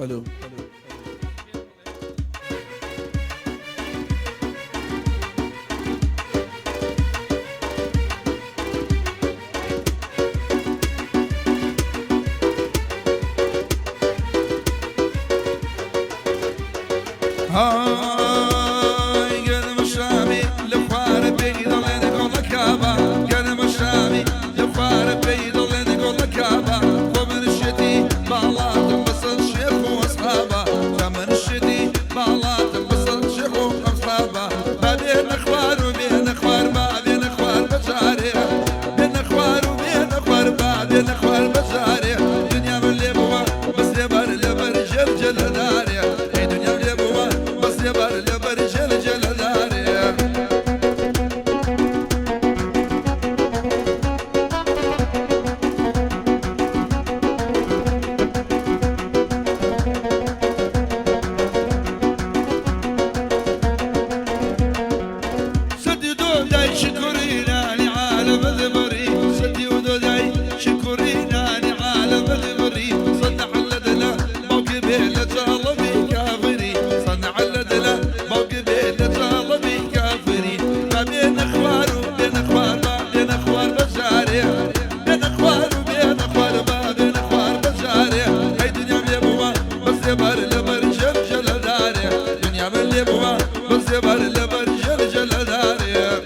الو هاي قلم الشامي لفار بيد الله نقول لك كابا قلم الشامي لفار بيد الله نقول لك كابا ومن الشتي بالله تنبسط الشيخ واصحابه ومن الشتي بالله تنبسط الشيخ واصحابه ما بين اخوار وبين اخوار ما بين اخوار بشارع بين اخوار وبين اخوار ما بين اخوار بشارع دنيا من اللي بوا بس يبر جل جل دارع هي دنيا من اللي بوا بس يبر جل جل دارع سدي دوداي شكرينا لعالم البري سدي ودوداي شكرينا لعالم البري صنع لدنا موكبه لطالبي كافري صنع لدنا موكبه لطالبي كافري ما بين اخوار وبين اخوار ما بين اخوار بشارع بين اخوار وبين اخوار ما بين اخوار بشارع هاي دنيا من يبوا بس يبر جل جل دارع دنيا من يبوا بس يبر جل جل دارع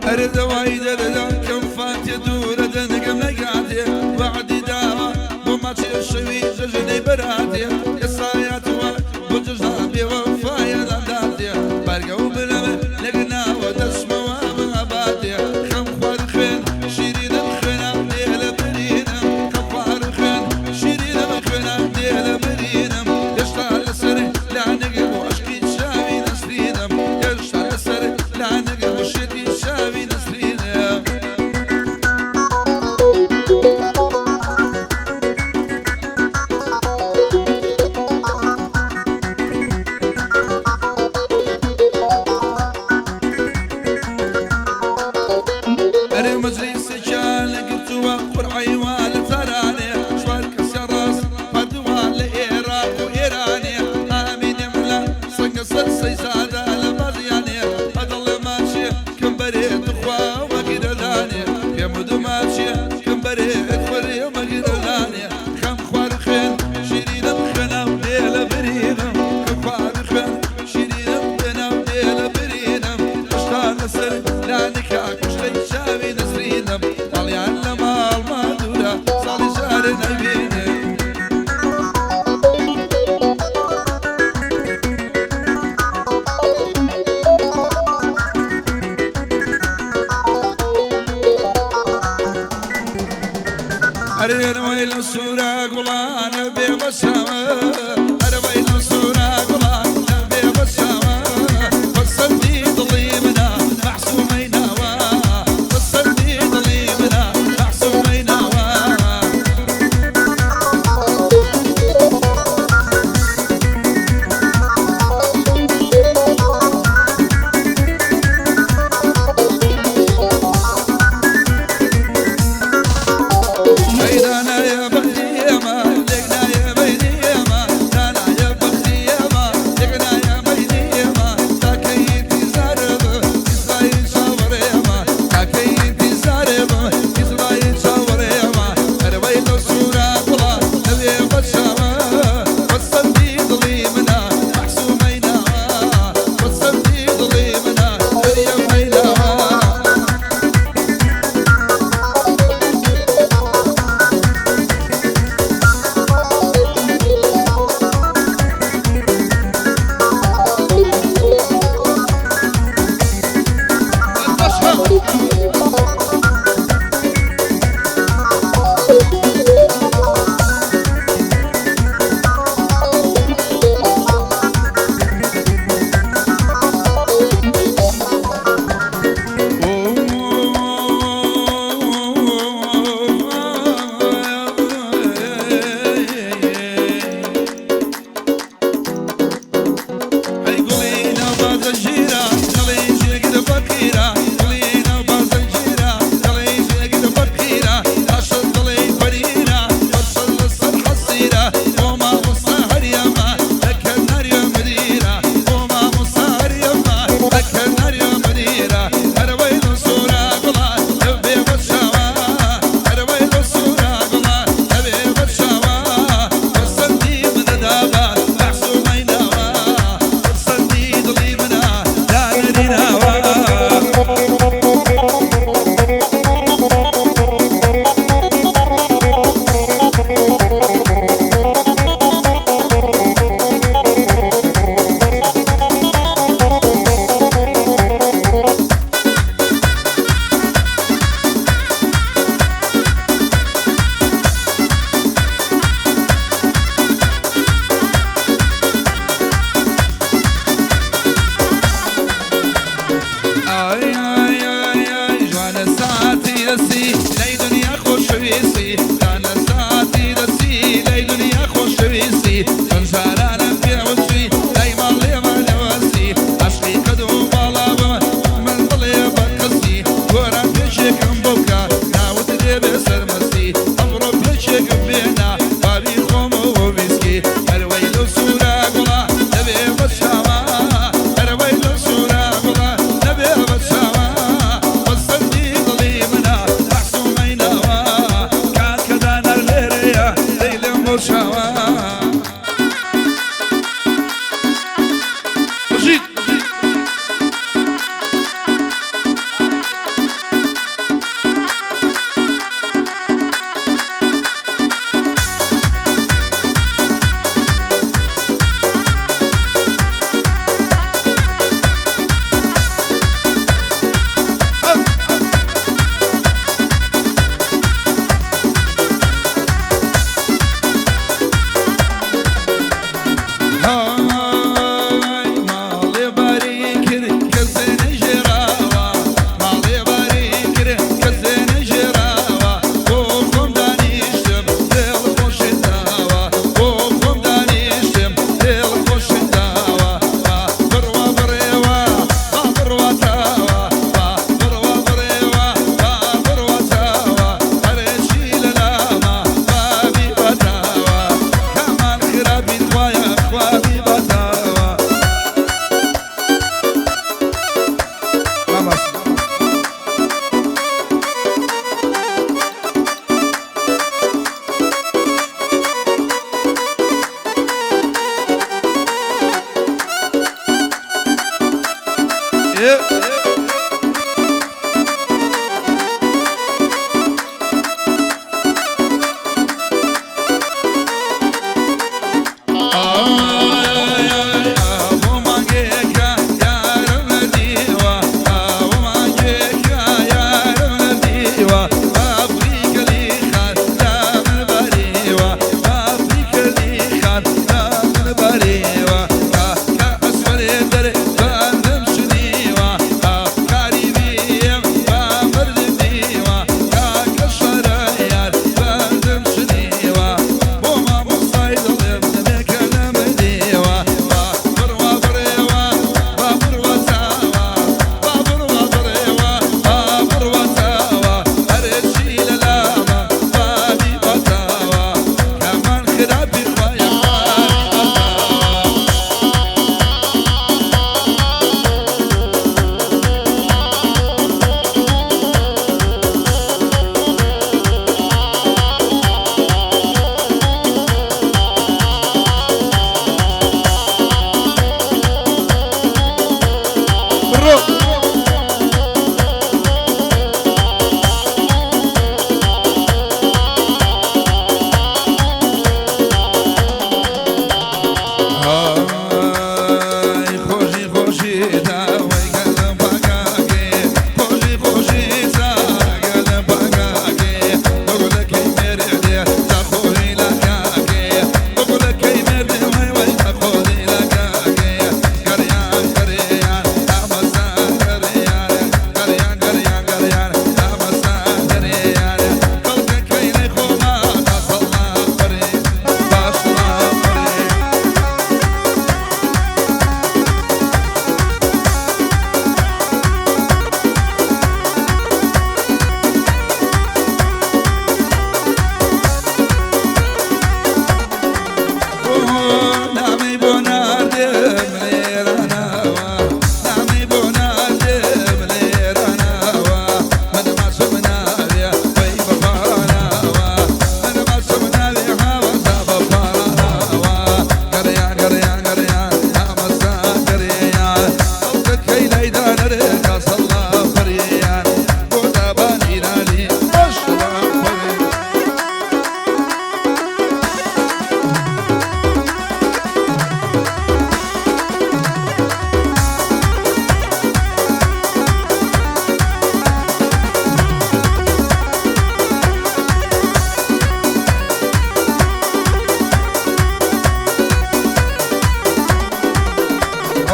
أرد وايد أرد كم فات يدور أدن قم نقعدي وعدي داوى وماتي الشوي ججني برادي يصايات وجزابي وفايا لدادي برقا وبلم لقنا ودسمة ومغاباتي خم خين شيرين الخنا ديل برينا خفار خين شيرين الخنا ديل برينا يشتغل السري لا نقل واشكي تشاوي نسرينا يشتغل السري لا نقل وشتي شاوي نسرينا أنا مجلس سجال قلتوا قرعي والتراني شوال كسر راس فردوا لإيران وإيراني آمين يملا صنقصر سيسادة لمرياني أضل ماشي كم بريد أخوة وقيد داني يا مدو ماشي كم بريد أخوة وقيد داني خم خوار خين شيرين بخنا وليلة برينا خم خوار خين شيرين بخنا وليلة برينا اشتغل سر لا نكاك وشتي شاوي نسرينا طليان لما المادورة صالي شهر نبينا أرين ويل السورة قلان بمسامة أرين السورة قلان بمسامة فالصدي ظليمنا محسومين هوا فالصدي ظليمنا محسومين هوا ميدانا يا بختي يا ما لقنا يا بيدي يا ما دانا يا بختي يا ما لقنا يا بيدي يا ما تاكيتي زارب إسرائيل شاور يا ما تاكيتي زارب إسرائيل شاور يا ما أرويل السورة قلا نبي بشامة والصدي ظليمنا محسومين هوا والصدي ظليمنا مريم هيلاها ویستی دانه ساعتی دستی لی دنیا خوشویستی سنجارانم پیوچی لی مالی مالوسی عشقی قدو بالا بمن من دلی بقصی گورم پیشکم بوکا ناوت دی بسرمستی امرو پیشکم بینا بابی خوم و ویسکی الویلو سورا گلا نبی بچاوا الویلو سورا گلا نبی بچاوا بسندی دلی منا محسومینا کان کدان الغیریا دیلم بچاوا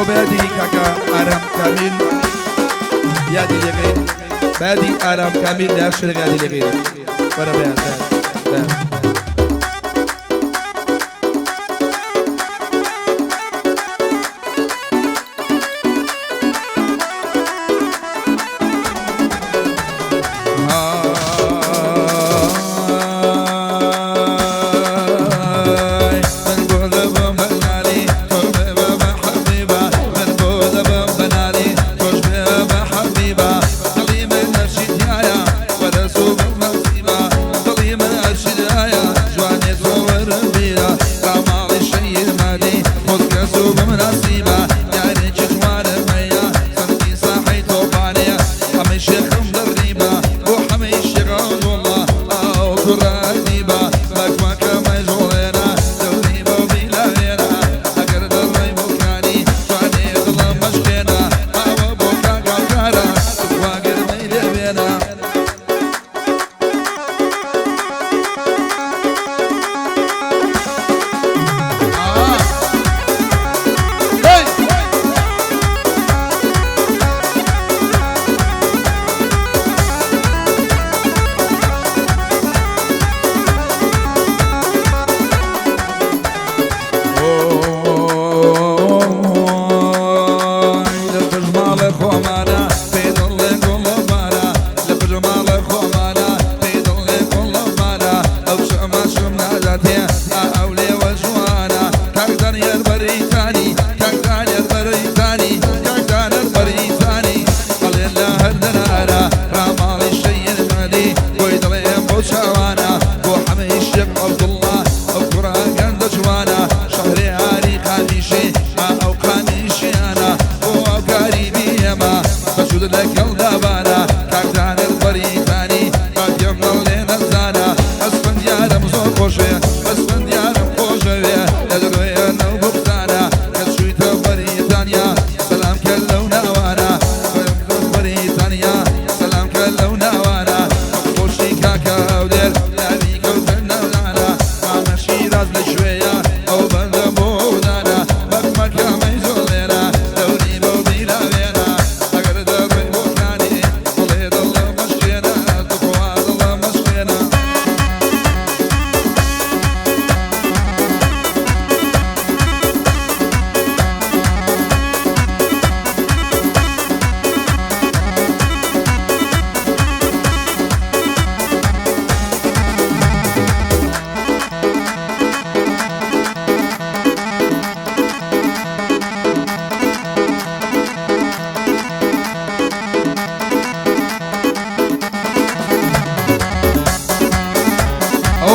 بادي كاكا آرام كامل يادي لغين بادي آرام كامل لا شرق يادي لغين ورا بيان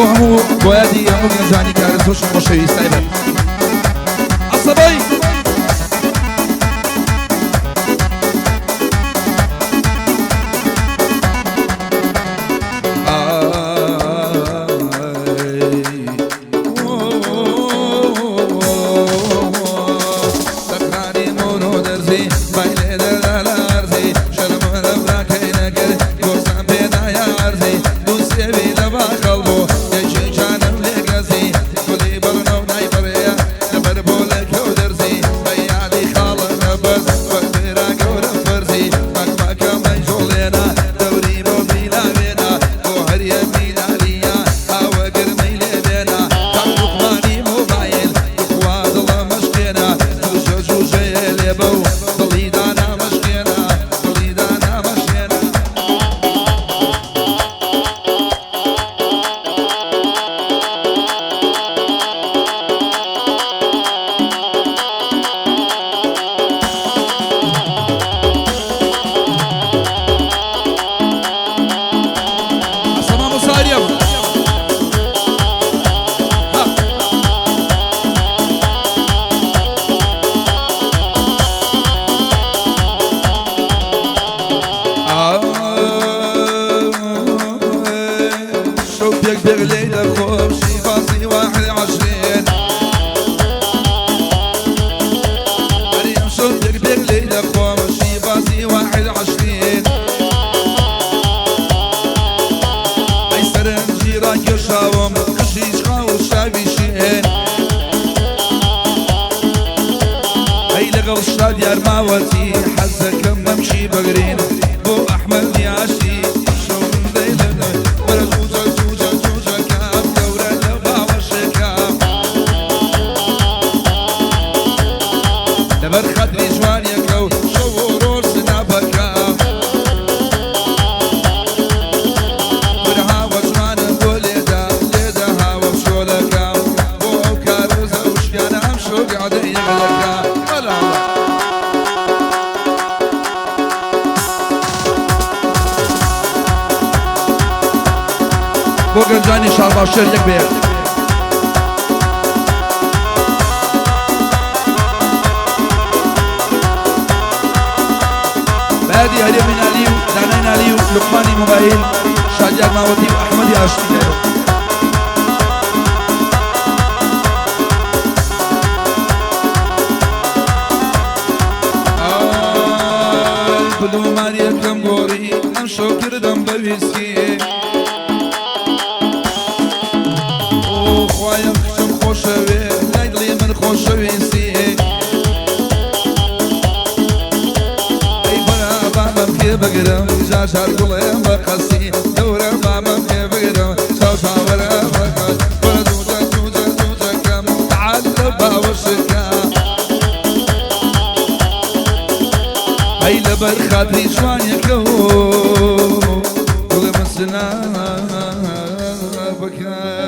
او همو بوادي همو جاني كارزوش خوشوي سايبر عصبي بغليلة خوشي باصي 21 مريم صدق بغليلة خوشي باصي 21 أيسر جيران يشاوم قشيش خاوش شابيشين أي لغل شادي أرماوتي حزك ممشي بغرين بو أحمد ياشي برخد رجوان يكو شورور سنابكا برها وجمان بوليدا ليدا هاو بشولكا بو كاروزا وشكانا همشو قاعد يغلكا هلا بو قرجاني شارباشر يك بير هادي هدية من عليو دانين عليو لقماني موبايل شاجر ماوتي وأحمد ياشتي بدو ماريا كم غوري أم شوكر دم بويسكي خوايا خشم خوشوي لايدلي من خوشوي سي بقرم جاشار قلم بقصي دورة ماما بقرم شوشا ورا بقص ورزوجة جوجة جوجة كم تعلبها وشكا هاي لبر خاطري شوان يكو كل مسنا بكا